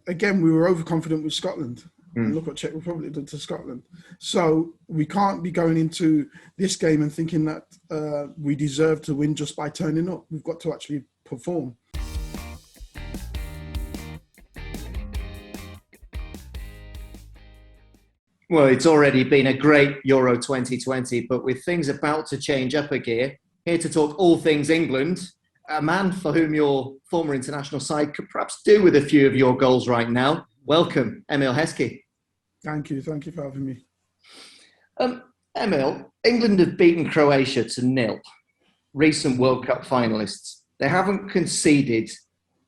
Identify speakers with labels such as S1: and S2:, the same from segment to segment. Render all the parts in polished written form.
S1: again, we were overconfident with Scotland. And
S2: Mm.
S1: look what Czech Republic did to Scotland. So we can't be going into this game and thinking that we deserve to win just by turning up. We've got to actually perform.
S2: Well, it's already been a great Euro 2020, but with things about to change up a gear, here to talk all things England, a man for whom your former international side could perhaps do with a few of your goals right now. Welcome, Emile Heskey.
S1: Thank you for having me.
S2: Emile, England have beaten Croatia to 0. Recent World Cup finalists. They haven't conceded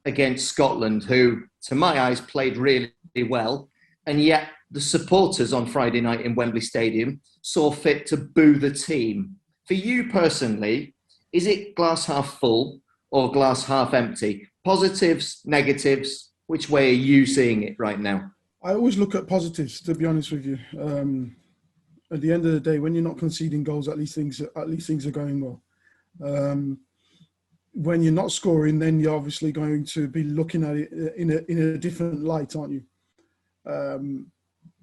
S2: against Scotland, who, to my eyes, played really well, and yet the supporters on Friday night in Wembley Stadium saw fit to boo the team. For you personally, is it glass half full or glass half empty? Positives, negatives, which way are you seeing it right now?
S1: I always look at positives, to be honest with you. At the end of the day, when you're not conceding goals, at least things are going well. When you're not scoring, then you're obviously going to be looking at it in a different light, aren't you?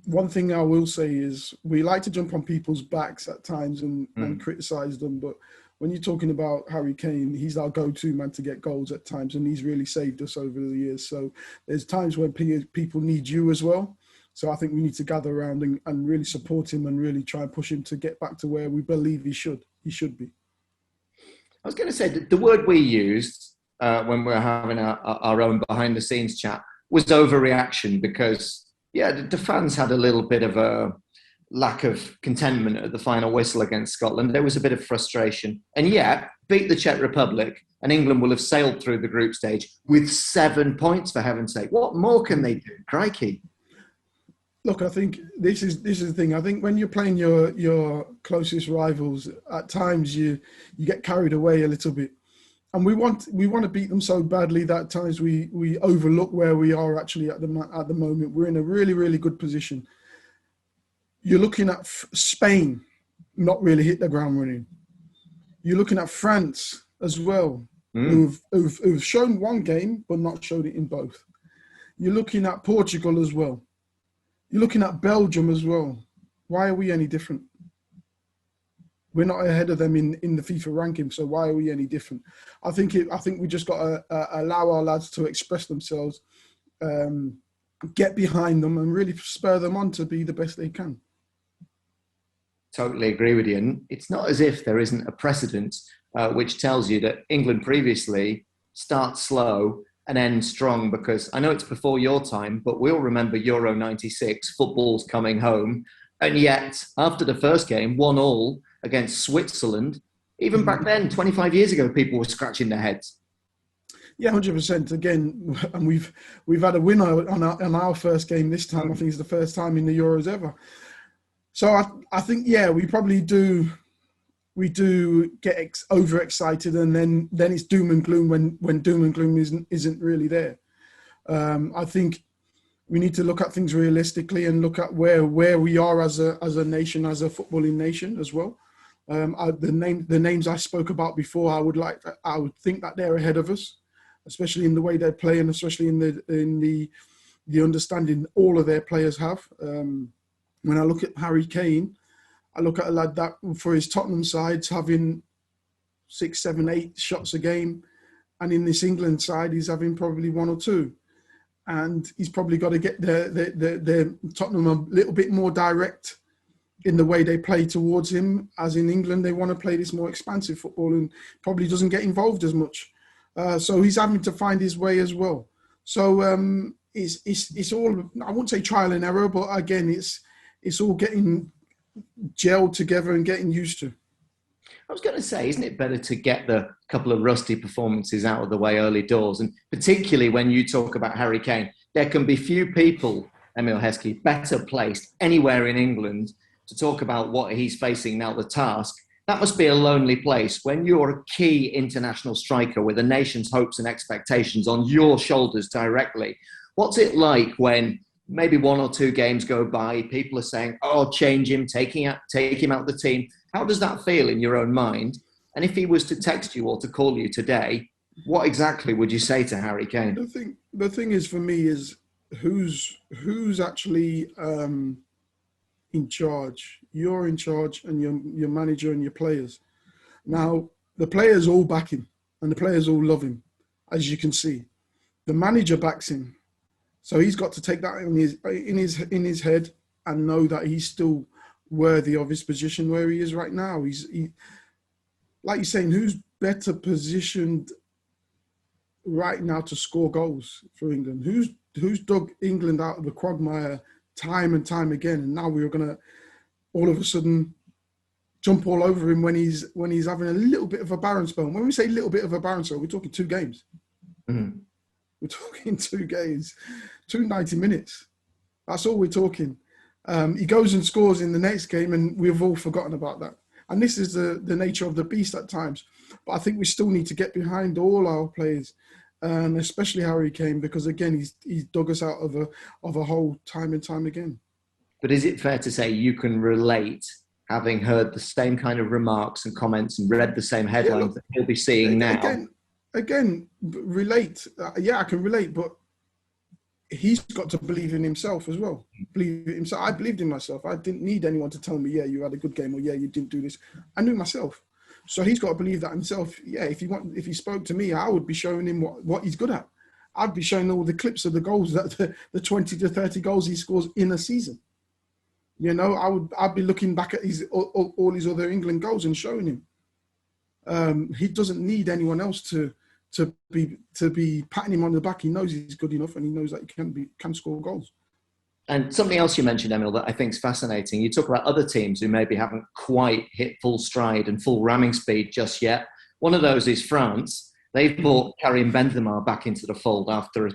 S1: One thing I will say is we like to jump on people's backs at times and criticise them, but when you're talking about Harry Kane, he's our go-to man to get goals at times, and he's really saved us over the years. So there's times when people need you as well. So I think we need to gather around and really support him and really try and push him to get back to where we believe he should be.
S2: I was going to say that the word we used when we were having our own behind-the-scenes chat was overreaction, because, the fans had a little bit of a lack of contentment at the final whistle against Scotland. There was a bit of frustration. And yet, beat the Czech Republic, and England will have sailed through the group stage with 7 points, for heaven's sake. What more can they do? Crikey.
S1: Look, I think this is the thing. I think when you're playing your closest rivals, at times you get carried away a little bit, and we want to beat them so badly that at times we overlook where we are actually at the moment. We're in a really, really good position. You're looking at Spain, not really hit the ground running. You're looking at France as well, who've shown one game but not showed it in both. You're looking at Portugal as well. You're looking at Belgium as well. Why are we any different? We're not ahead of them in the FIFA ranking, so why are we any different? I think we just got to allow our lads to express themselves, get behind them, and really spur them on to be the best they can.
S2: Totally agree with you. And it's not as if there isn't a precedent which tells you that England previously start slow and end strong, because I know it's before your time, but we'll remember Euro 96, football's coming home. And yet, after the first game, 1-1 against Switzerland, even back then, 25 years ago, people were scratching their heads.
S1: Yeah, 100%. Again, and we've had a winner on our first game this time. I think it's the first time in the Euros ever. So I think, we probably do. We do get overexcited, and then it's doom and gloom when doom and gloom isn't really there. I think we need to look at things realistically and look at where we are as a nation, as a footballing nation as well. The names I spoke about before, I would think that they're ahead of us, especially in the way they play, and especially in the understanding all of their players have. When I look at Harry Kane, I look at a lad that for his Tottenham sides having 6, 7, 8 shots a game, and in this England side he's having probably 1 or 2, and he's probably got to get the Tottenham a little bit more direct in the way they play towards him. As in England, they want to play this more expansive football and probably doesn't get involved as much. So he's having to find his way as well. So it's all, I wouldn't say trial and error, but again, it's all getting gelled together and getting used to.
S2: I was going to say, isn't it better to get the couple of rusty performances out of the way early doors? And particularly when you talk about Harry Kane, there can be few people, Emile Heskey, better placed anywhere in England to talk about what he's facing now, the task. That must be a lonely place when you're a key international striker with a nation's hopes and expectations on your shoulders directly. What's it like when maybe 1 or 2 games go by, people are saying, oh, change him, take him out the team? How does that feel in your own mind? And if he was to text you or to call you today, what exactly would you say to Harry Kane?
S1: The thing is, for me, is who's actually in charge. You're in charge, and your manager and your players. Now the players all back him, and the players all love him, as you can see. The manager backs him, so he's got to take that in his head and know that he's still worthy of his position where he is right now. He like you're saying, who's better positioned right now to score goals for England? Who's dug England out of the quagmire time and time again, and now we're gonna all of a sudden jump all over him when he's having a little bit of a barren spell. When we say little bit of a barren spell, we're talking 2 games. Mm-hmm. We're talking 2 games, 90 minutes. That's all we're talking. He goes and scores in the next game, and we've all forgotten about that. And this is the nature of the beast at times. But I think we still need to get behind all our players, and especially Harry Kane, because again, he's dug us out of a hole time and time again.
S2: But is it fair to say you can relate, having heard the same kind of remarks and comments and read the same headlines that he'll be seeing now?
S1: Again, relate. I can relate, but he's got to believe in himself as well. Believe in himself. I believed in myself. I didn't need anyone to tell me, yeah, you had a good game, or yeah, you didn't do this. I knew myself. So he's got to believe that himself. Yeah, if he spoke to me, I would be showing him what he's good at. I'd be showing all the clips of the goals, that the 20 to 30 goals he scores in a season. You know, I'd be looking back at all his other England goals and showing him. He doesn't need anyone else to be patting him on the back. He knows he's good enough, and he knows that he can score goals. And
S2: something else you mentioned, Emile, that I think is fascinating. You talk about other teams who maybe haven't quite hit full stride and full ramming speed just yet. One of those is France. They've brought Karim Benzema back into the fold after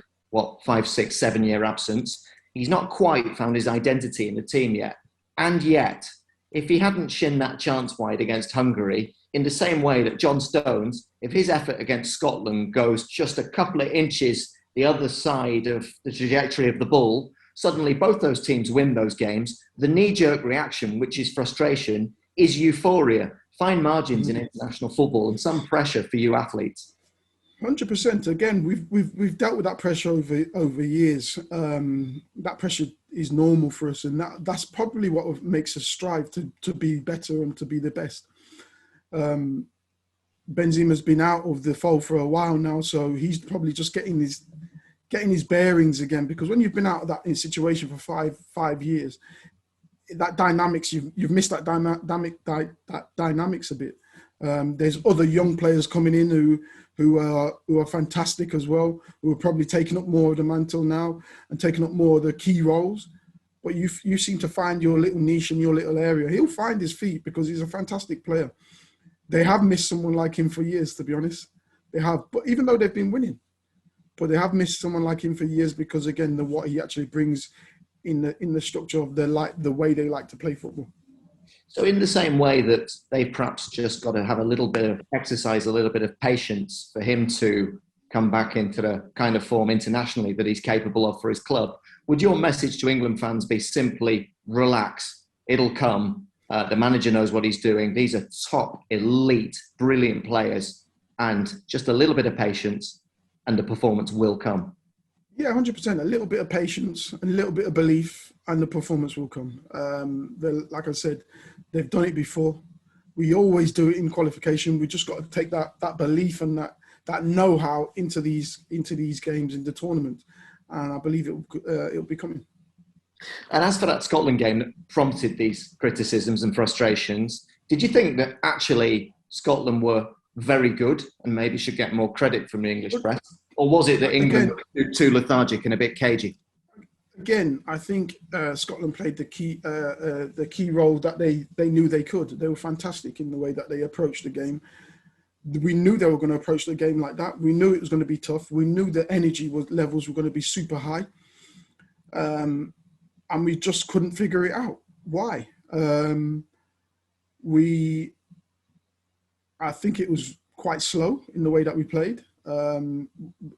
S2: 5, 6, 7 year absence. He's not quite found his identity in the team yet. And yet, if he hadn't shinned that chance wide against Hungary, in the same way that John Stones, if his effort against Scotland goes just a couple of inches the other side of the trajectory of the ball, suddenly both those teams win those games. The knee-jerk reaction, which is frustration, is euphoria. Fine margins in international football and some pressure for you athletes.
S1: 100%. Again, we've dealt with that pressure over years. That pressure is normal for us, and that's probably what makes us strive to be better and to be the best. Benzema's been out of the fold for a while now, so he's probably just getting his bearings again. Because when you've been out of that situation for five years, that dynamics you've missed that dynamics a bit. There's other young players coming in who are fantastic as well, who are probably taking up more of the mantle now and taking up more of the key roles. But you seem to find your little niche in your little area. He'll find his feet because he's a fantastic player. They have missed someone like him for years, to be honest. They have, but even though they've been winning, but they have missed someone like him for years because, again, what he actually brings in the structure of the way they like to play football.
S2: So in the same way that they perhaps just got to have a little bit of exercise, a little bit of patience for him to come back into the kind of form internationally that he's capable of for his club, would your message to England fans be simply relax, it'll come, the manager knows what he's doing, these are top, elite, brilliant players, and just a little bit of patience and the performance will come?
S1: Yeah, 100%. A little bit of patience and a little bit of belief, and the performance will come. Like I said, they've done it before. We always do it in qualification. We just got to take that belief and that know-how into these games in the tournament, and I believe it'll be coming.
S2: And as for that Scotland game that prompted these criticisms and frustrations, did you think that actually Scotland were very good and maybe should get more credit from the English press? Or was it that England were too lethargic and a bit cagey?
S1: Again, I think Scotland played the key role that they knew they could. They were fantastic in the way that they approached the game. We knew they were going to approach the game like that. We knew it was going to be tough. We knew the energy levels were going to be super high. And we just couldn't figure it out. Why? I think it was quite slow in the way that we played. And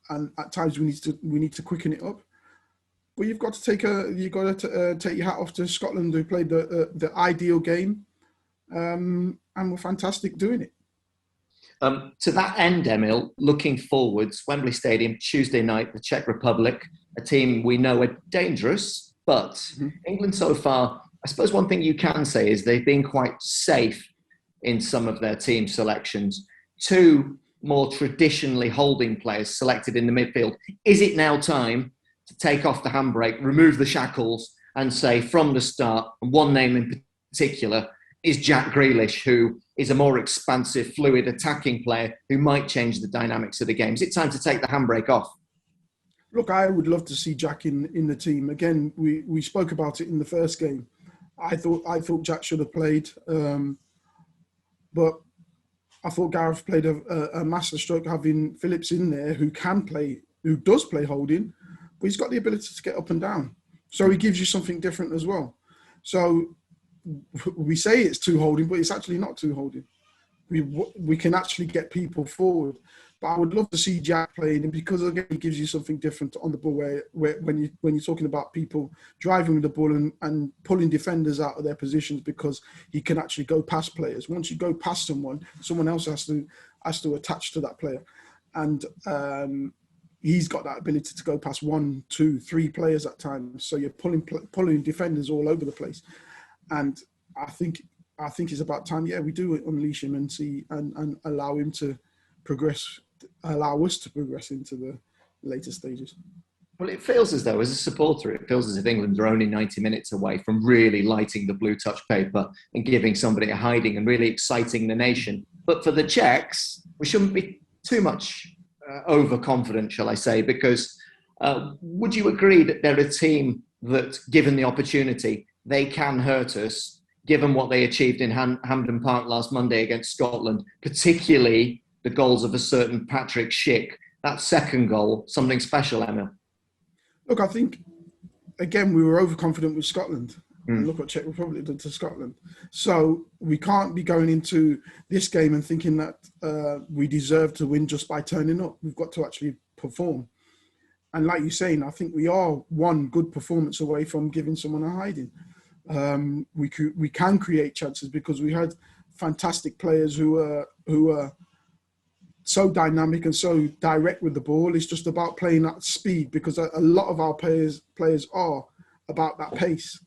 S1: at times we need to quicken it up. But you've got to take your hat off to Scotland, who played the ideal game, and were fantastic doing it.
S2: To that end, Emile, looking forwards, Wembley Stadium, Tuesday night, the Czech Republic, a team we know are dangerous, but England so far, I suppose one thing you can say is they've been quite safe in some of their team selections. Two more traditionally holding players selected in the midfield. Is it now time to take off the handbrake, remove the shackles, and say from the start, and one name in particular is Jack Grealish, who is a more expansive, fluid, attacking player who might change the dynamics of the game? Is it time to take the handbrake off?
S1: Look, I would love to see Jack in the team. Again, we spoke about it in the first game. I thought Jack should have played, but I thought Gareth played a masterstroke having Phillips in there who does play holding, but he's got the ability to get up and down. So he gives you something different as well. So we say it's two holding, but it's actually not two holding. We can actually get people forward. But I would love to see Jack playing, and because again he gives you something different on the ball. Where when you're talking about people driving with the ball and pulling defenders out of their positions, because he can actually go past players. Once you go past someone else has to attach to that player, and he's got that ability to go past 1, 2, 3 players at times. So you're pulling defenders all over the place, and I think it's about time. We do unleash him and see and allow him to progress. Allow us to progress into the later stages.
S2: Well, it feels as though, as a supporter, it feels as if England are only 90 minutes away from really lighting the blue touch paper and giving somebody a hiding and really exciting the nation. But for the Czechs, we shouldn't be too much overconfident, shall I say, because would you agree that they're a team that, given the opportunity, they can hurt us, given what they achieved in Hampden Park last Monday against Scotland, particularly the goals of a certain Patrick Schick? That second goal, something special, Emile.
S1: Look, I think, again, we were overconfident with Scotland. And look what Czech Republic did to Scotland. So we can't be going into this game and thinking that we deserve to win just by turning up. We've got to actually perform. And like you're saying, I think we are one good performance away from giving someone a hiding. We can create chances because we had fantastic players who are so dynamic and so direct with the ball. It's just about playing at speed, because a lot of our players are about that pace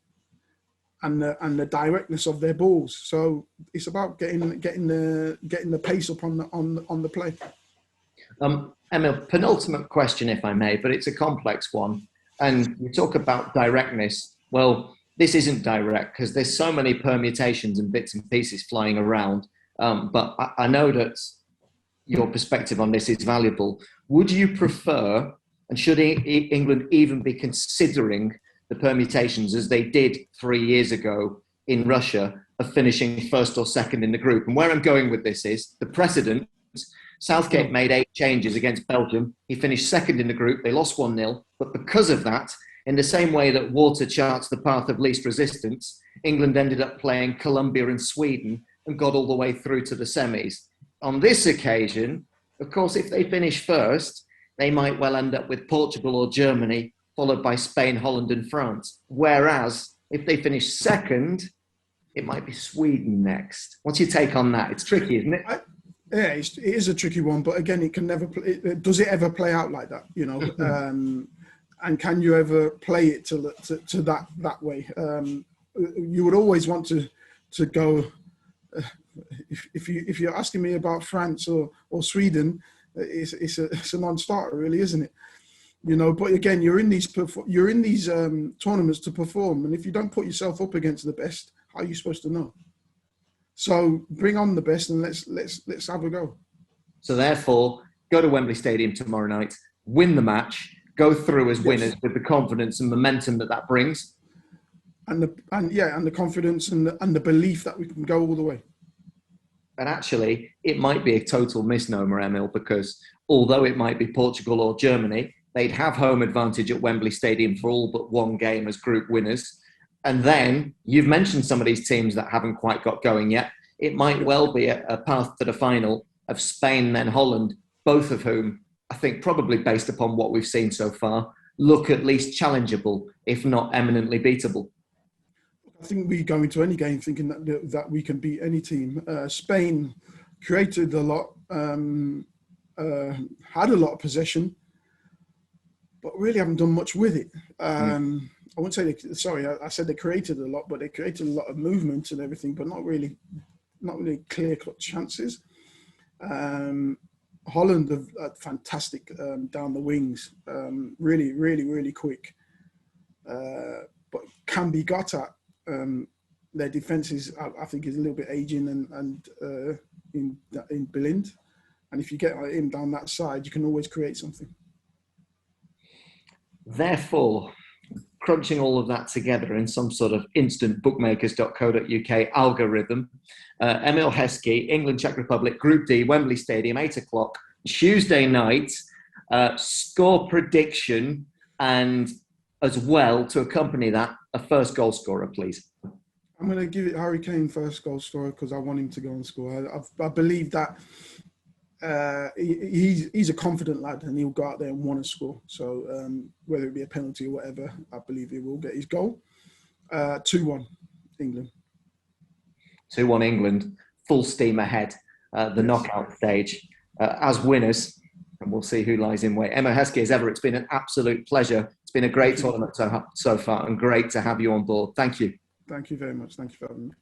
S1: and the directness of their balls. So it's about getting the pace up on the play.
S2: Emile, penultimate question, if I may, but it's a complex one. And you talk about directness. Well, this isn't direct because there's so many permutations and bits and pieces flying around. But I know that your perspective on this is valuable. Would you prefer, and should England even be considering the permutations as they did 3 years ago in Russia, of finishing first or second in the group? And where I'm going with this is the precedent. Southgate made 8 changes against Belgium. He finished second in the group. They lost 1-0. But because of that, in the same way that water charts the path of least resistance, England ended up playing Colombia and Sweden and got all the way through to the semis. On this occasion, of course, if they finish first, they might well end up with Portugal or Germany, followed by Spain, Holland and France. Whereas if they finish second, it might be Sweden next. What's your take on that? It's tricky, isn't it?
S1: It is a tricky one, but again, it can never. Does it ever play out like that? You know, and can you ever play it to that way? You would always want to go. If you're asking me about France or Sweden, it's a non-starter, really, isn't it? You know, but again, you're in these tournaments to perform, and if you don't put yourself up against the best, how are you supposed to know? So bring on the best and let's have a go.
S2: So therefore, go to Wembley Stadium tomorrow night, win the match, go through as winners with the confidence and momentum that brings,
S1: and the confidence and the belief that we can go all the way.
S2: And actually, it might be a total misnomer, Emile, because although it might be Portugal or Germany, they'd have home advantage at Wembley Stadium for all but one game as group winners. And then you've mentioned some of these teams that haven't quite got going yet. It might well be a path to the final of Spain, then Holland, both of whom, I think probably based upon what we've seen so far, look at least challengeable, if not eminently beatable.
S1: I think we go into any game thinking that we can beat any team. Spain created a lot, had a lot of possession, but really haven't done much with it. I wouldn't say I said they created a lot, but they created a lot of movement and everything, but not really clear-cut chances. Holland have fantastic down the wings, really quick, but can be got at. Their defence is, I think, is a little bit aging and in Blind, and if you get him down that side, you can always create something.
S2: Therefore, crunching all of that together in some sort of instant bookmakers.co.uk algorithm, Emile Heskey, England, Czech Republic, Group D, Wembley Stadium, 8 o'clock, Tuesday night, score prediction, and as well, to accompany that, a first goal scorer, please.
S1: I'm going to give it Harry Kane first goal scorer because I want him to go and score. I believe that he's a confident lad and he'll go out there and want to score. So whether it be a penalty or whatever, I believe he will get his goal. 2-1 England.
S2: 2-1 England, full steam ahead, the knockout stage. As winners, and we'll see who lies in wait. Emile Heskey, as ever, it's been an absolute pleasure. It's been a great tournament so far and great to have you on board. Thank you.
S1: Thank you very much. Thank you for having me.